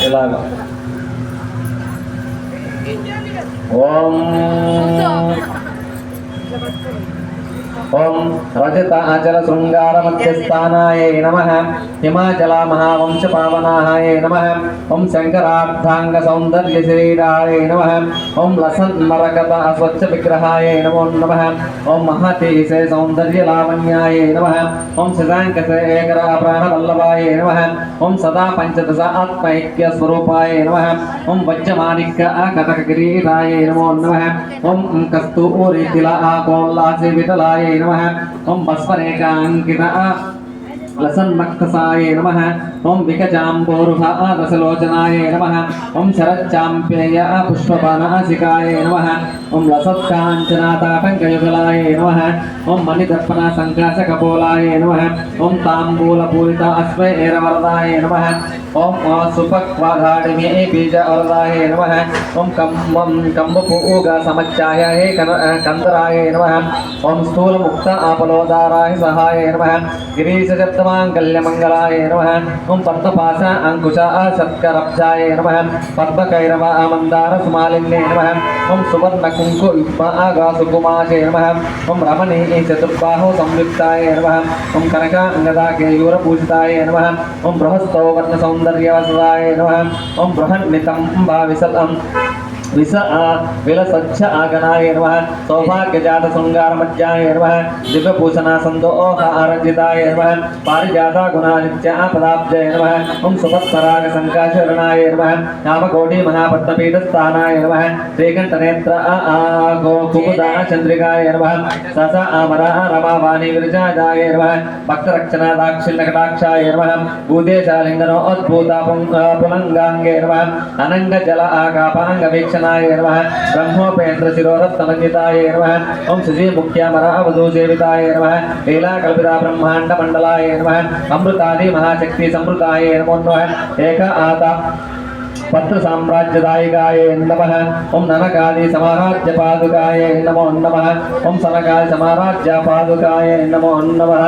ఇలాగా ఓం ओम रजत अचल श्रृंगार मध्यस्थानाय नमः हिमाचल महावंश पावनाय नमः ओम शंकरार्धांग सौंदर्य शरीराय नमः ओम लसन मरकत अस्वच्छ विग्रहाय नमो नमः ओम महति से सौंदर्य लावण्याय नमः ओम शशांक से एकर प्राण वल्लभाय नमः ओम सदा पंचदश आत्मैक्य स्वरूपाय नमः ओम वज्रमाणिक्य कटक किरीटाय नमो नमः ओम कस्तूरी तिला कोल्लासी विठलाय नमः ओम भस्मरेखांकित लसन्मक्तसाय नमः ओम विकजाम्बोरुहा रसलोचनाय नमः ओम शरच्चाम्पेय पुष्पपानासिकाय नमः ओम लसत्काञ्चनाताटङ्कयुगलाय नमः ओम मणिदर्पण संकाशकपोलाय नमः ओम ताम्बूलपूरित अस्मैरवरदाय नमः ओम सुपक्वाघाडिमे बीजवरदाय नमः ओम कम्बपूग समच्चाय कंदराय नमः ओम स्थूलमुक्त आपलोदाराय सहाय नमः गिरीशजप्तमाङ्गल्यमङ्गलाय नमः ओम पद्मपाश अंकुश शतकरब्जाय नमः पद्मकैरव मंदार सुमालिन्ये नमः ओम सुवर्ण कुंकु सुकुमाशे नमः ओम रमणी चतुर्बाहु संयुक्ताय नमः ओम कनकांगदा केयूरपूजिताय नमः ओम बृहस्तो वर्ण सौंदर्यवसदाय नमः ओम बृहन्नितंबा विशतम् विलसच्छ आगनाय नमः सौभाग्यजात श्रृंगार मज्जाय नमः दिव्यभूषण संदोह आरंजिताय नमः पारिजाता गुणानित्य पदाब्जय नमः ओम सुभत्सराग संकाशरणाय नमः नामकोटि महापद्मपीठस्थानाय नमः श्रीकंठनेत्र कुमुदा चंद्रिकाय नमः ससा अमरा रमावाणी विरजाय नमः भक्तरक्षणा दाक्षिण्यकटाक्षाय नमः भूदेशालिंगनो अद्भुता पुलंगांगे नमः अनंग जल आकापांग वीक्षण ब्रह्मोपेन्द्र शिरोरत्नमंडिताय नमः ओम श्री मुख्यामरावधू सेविताय नमः लीला कल्पिता ब्रह्मांड मंडलाय नमः अमृतादि महाशक्ति संवृताय नमो नमः एक आता पत्र साम्राज्यदायिकाय नमः ओम ननकादि समाराज्य पादुकाय नमो नमः ओम सनकादि समाराज्य पादुकाय नमो नमः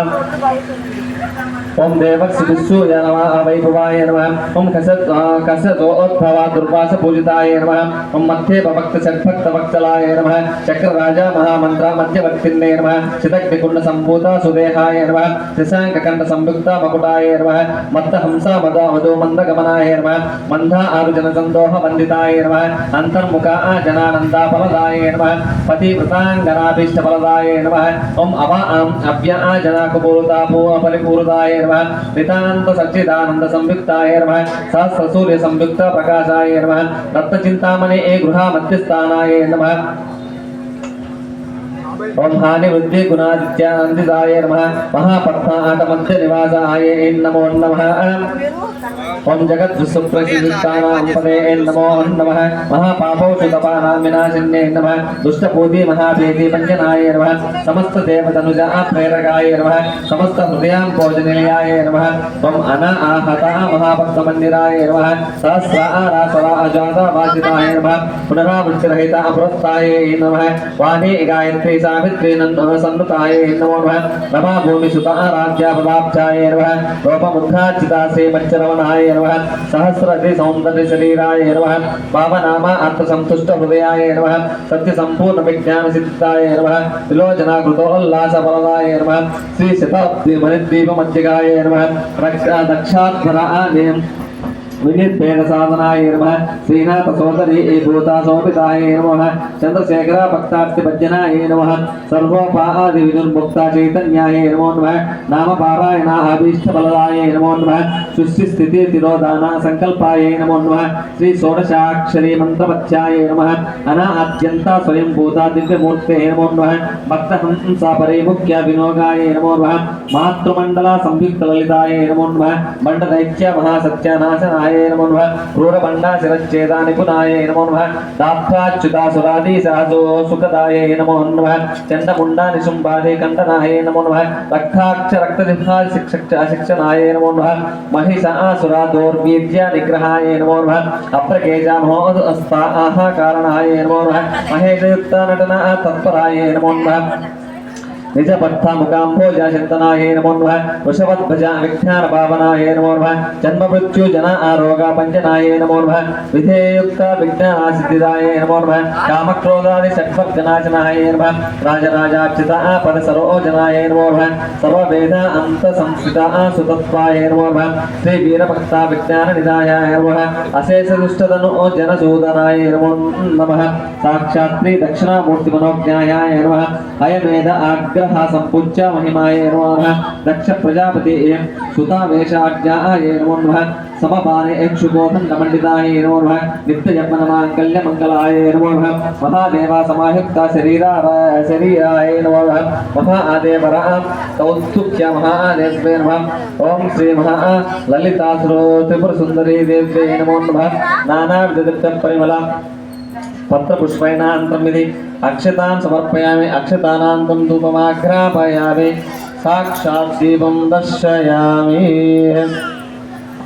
ओम देवक्षुसूय नमः वैभवाय नमः ओम कसदोद्भव दुर्वास पूजिताय नमः ओम मध्ये भक्त षट्भक्त वत्सलाय नमः चक्रराजा महामंत्र मध्यवर्तिन्ने नमः चिदग्निकुंड संभूत सुदेहाय नमः त्रिशांककंड संयुक्त मकुटाय नमः मत्तहंसा मदो मंदगमनाय नमः मंधा आरुजन संदोह वंदिताय नमः अंतर्मुखा जनानंदाफलदाय नमः पतिव्रतांगनाभीष्टफलदाय नमः ओम अव्या जनाकुपूर्तापो परिपूर्ताय नितानंद सच्चिदानंद संयुक्ताय नमः सहस्र सूर्य संयुक्त प्रकाशाय नमः रत्न चिंतामणि गृह मध्यस्थानाय नमः ओम हानि वृद्धि गुणादित्यानंदिताय नमः महापद्मा आट मध्य निवासाय नमो नमः ओम जगत सुप्रसिद्धानां पदे नमो नमः महापापौषधपानां विनाशिन्ये नमः दुष्टपूति महाभेदी पंजनाय नमः समस्त देवतनुजा प्रेरकाय नमः समस्त हृदयां भोजनिलयाय नमः ओम अनाहता महाभक्तमन्दिराय नमः सहस्र आरासरा अजाता वासिताय नमः पुनरावृत्तिरहित अपुरस्ताय नमः वाणी गायत्री सावित्री सन्नुताय नमो नमः रमा भूमि सुता राज्या पदाब्जाय नमः रूपमुद्घाचिता श्रीमच्चरवणाय नमः सहस्रति सौंदर्य शरीराय नमः भावनामा अर्थ संतुष्ट हृदयाय नमः सत्य संपूर्ण विज्ञान सिद्धाय नमः विलोचना कृतोल्लास फलदाय नमः श्री शताब्दी मणिद्वीप मध्यगाय नमः दक्षाध्वराय विनिर्भेद साधनाय नमः श्रीनाथ सोदरी भूता सोपिताय नमः चंद्रशेखर भक्तार्ति भजनाय नमः सर्वोपादि विदुर्मुक्ता चैतन्याय नमो नमः नाम पारायण अभीष्ट फलदाय नमो नमः सृष्टि स्थिति तिरोधान संकल्पाय नमो नमः श्री षोडशाक्षरी मंत्रपत्याय नमः अनाद्यंता स्वयं भूता दिव्यमूर्ते नमो नमः भक्तहंसा परिमुख्य विनोगाय नमो नमः मातृमंडल संयुक्त ललिताय नमो नमः मंडदैत्य महासत्यानाशनाय नमो नमः क्रूरबंडा शिरच्छेदा निपुणाय नमो नमः दात्वाच्युतासुरादि सहजो सुखदाय नमो नमः चंडमुंडा निशुंभादि कंडनाय नमो नमः रक्ताक्ष रक्तदिभा शिक्षणाय नमो नमः महिषासुरा दौर्वीर्य निग्रहाय नमो नमः अप्रकेजा महोदस्ता कारणाय नमो नमः महेशयुक्त नटना तत्पराय नमो नमः निजपट्था मुकाम्भोजा चिन्तनाय नमो नमः वृषभध्वजा विज्ञान पावनाय नमो नमः जन्म मृत्यु जना आरोग पंचनाय नमो नमः विधेयुक्त विज्ञानसिद्धिदाय नमो नमः कामक्रोधादि षट्वर्गनाशनाय नमः राजराजार्चिता पद सरोजनाय नमो नमः सर्ववेद अंत संस्थिता सुतत्वाय नमो नमः श्री वीरभक्ता विज्ञान निधाय नमो नमः अशेष दुष्टतनु जनसूदनाय नमो नमः साक्षात्री दक्षिणामूर्ति मनोज्ञाय नमः अयमेध आग्रह संपूज्य महिमाय नमो नमः दक्ष प्रजापति सुतावेशाज्ञाय नमो नमः समपाने इक्षुकोदण्डमण्डिताय नमो नमः नित्यजन्मनमाङ्गल्यमङ्गलाय नमो नमः महादेवा समायुक्ता शरीराय नमो नमः महादेवरा कौस्तुभ्य महादेव्ये नमः ओम श्री महा ललितासुरो त्रिपुरसुन्दरी देव्ये नमो नमः नानाविधदीप्तपरिमल पत्रपुष्पैनान्तमिति अक्षतान् समर्पयामि अक्षतानान्तं धूपमाघ्रापयामि साक्षात् दीपं दर्शयामि।